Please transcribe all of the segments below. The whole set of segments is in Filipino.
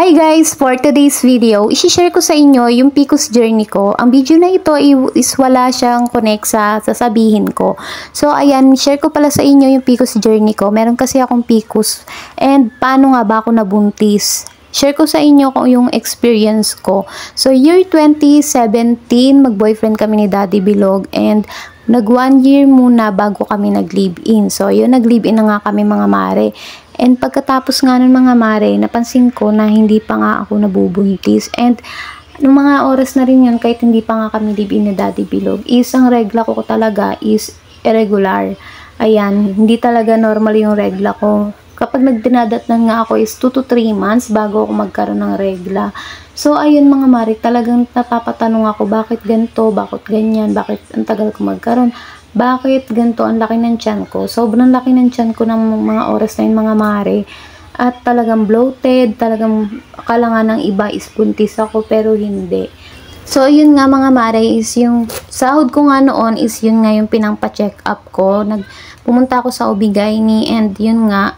Hi guys! For today's video, isi-share ko sa inyo yung PCOS journey ko. Ang video na ito is wala siyang connect sa sasabihin ko. So ayan, share ko pala sa inyo yung PCOS journey ko. Meron kasi akong PCOS and paano nga ba ako nabuntis. Share ko sa inyo kung yung experience ko. So year 2017, mag-boyfriend kami ni Daddy Bilog and nag 1 year muna bago kami nag-live-in. So yun, nag-live-in na nga kami mga mare. And pagkatapos nga ng mga mare, napansin ko na hindi pa nga ako nabubuntis. And nung mga oras na rin yun, kahit hindi pa nga kami live-in ni Daddy Bilog, ang regla ko talaga is irregular. Ayan, hindi talaga normal yung regla ko. Kapag nagdinadatnan nga ako is 2 to 3 months bago ako magkaroon ng regla. So ayun mga mare, talagang napapatanong ako, bakit ganito, bakit ganyan, bakit ang tagal ko magkaroon. Bakit ganito ang laki ng tiyan ko? Sobrang laki ng tiyan ko ng mga oras na yun mga mare. At talagang bloated, talagang akala nga ng iba is buntis ako pero hindi. So yun nga mga mare is yung sahod ko nga noon is yun nga yung pinangpa-check up ko. Pumunta ako sa OB-GYN and yun nga,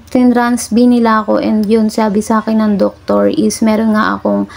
tinrans nila ako and yun sabi sa akin ng doktor is meron nga akong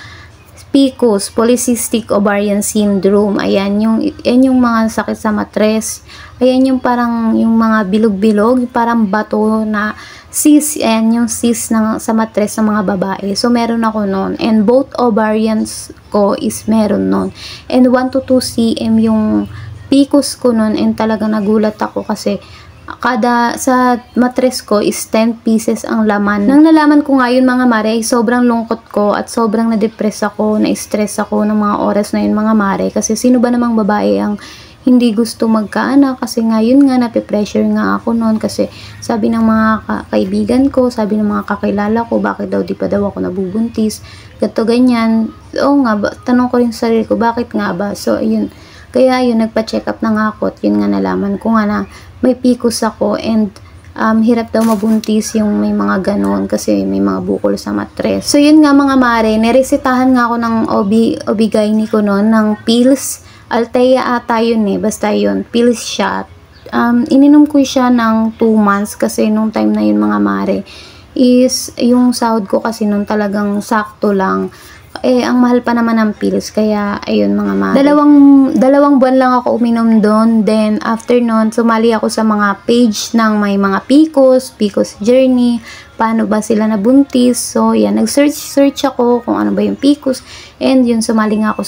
PCOS, Polycystic Ovarian Syndrome. Ayan, yung mga sakit sa matres. Ayan yung parang yung mga bilog-bilog, parang bato na cyst. Ayan yung cyst sa matres ng mga babae. So, meron ako nun. And both ovarians ko is meron nun. And 1 to 2 cm yung PCOS ko nun. And talagang nagulat ako kasi sa matres ko is 10 pieces ang laman. Nang nalaman ko nga yun mga mare, sobrang lungkot ko at sobrang na-depress ako, na-stress ako ng mga oras na yun mga mare. Kasi sino ba namang babae ang hindi gusto magkaanak? Kasi nga yun nga, napipressure nga ako noon. Kasi sabi ng mga kaibigan ko, sabi ng mga kakilala ko, bakit daw di pa daw ako nabubuntis? Ganto ganyan. Oo nga, tanong ko rin sa sarili ko, bakit nga ba? So yun, kaya yun, nagpa-check up na nga ako at yun nga nalaman ko nga na may PCOS ako and hirap daw mabuntis yung may mga ganon kasi may mga bukol sa matres. So yun nga mga mare, niresetahan nga ako ng OB-GYN ko noon ng pills. Althea ata yun basta yun, pills siya. Ininom ko siya ng 2 months kasi nung time na yun mga mare is yung sahod ko kasi nung talagang sakto lang. Ang mahal pa naman ng pills, kaya ayun mga mare. Dalawang buwan lang ako uminom doon. Then after nun, sumali ako sa mga page ng may mga PCOS journey, paano ba sila nabuntis. So yan, nag-search ako kung ano ba yung PCOS. And yun, sumali nga ako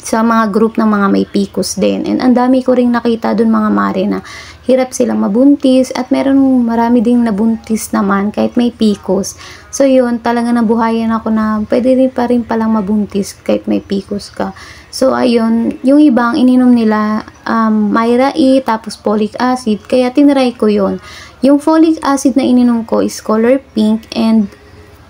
sa mga group ng mga may PCOS din. And ang dami ko ring nakita doon mga mare na hirap silang mabuntis at marami ding nabuntis naman kahit may PCOS. So yun, talaga nabuhayan ako na pwede rin pa rin palang mabuntis kahit may PCOS ka. So ayun, yung ibang ininom nila Myra E tapos folic acid, kaya tinry ko yun. Yung folic acid na ininom ko is color pink and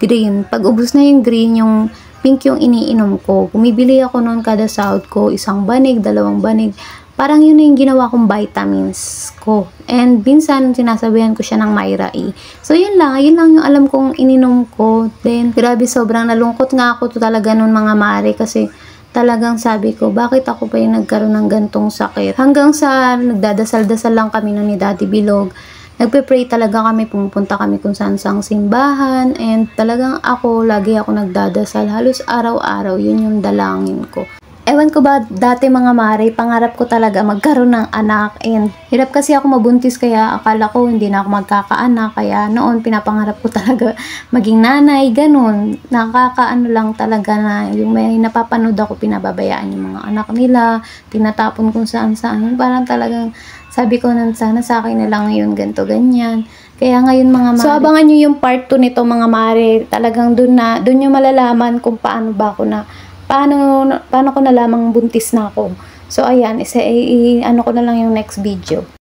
green. Pag ubos na yung green, yung pink yung iniinom ko. Bumibili ako noon kada sahod ko, 1 banig, 2 banig. Parang yun yung ginawa kong vitamins ko. And minsan, sinasabihan ko siya ng Myra E. So, yun lang yung alam kong ininom ko. Then, grabe, sobrang nalungkot nga ako talaga nun mga mare. Kasi, talagang sabi ko, bakit ako pa yung nagkaroon ng gantong sakit? Hanggang sa nagdadasal-dasal lang kami nun ni Daddy Bilog. Nagpe-pray talaga kami, pumupunta kami kung saan sang simbahan. And talagang lagi ako nagdadasal. Halos araw-araw, yun yung dalangin ko. Ewan ko ba, dati mga mare, pangarap ko talaga magkaroon ng anak and hirap kasi ako mabuntis kaya akala ko hindi na ako magkakaanak. Kaya noon pinapangarap ko talaga maging nanay, ganun. Nakakaano lang talaga na yung may napapanood ako, pinababayaan yung mga anak nila, tinatapon kung saan-saan. Parang talagang sabi ko na sana sa akin na lang yun, ganto ganyan. Kaya ngayon mga mare. So abangan nyo yung part 2 nito mga mare. Talagang dun nyo malalaman kung paano ko nalamang buntis na ako. So ayan, ano ko na lang yung next video.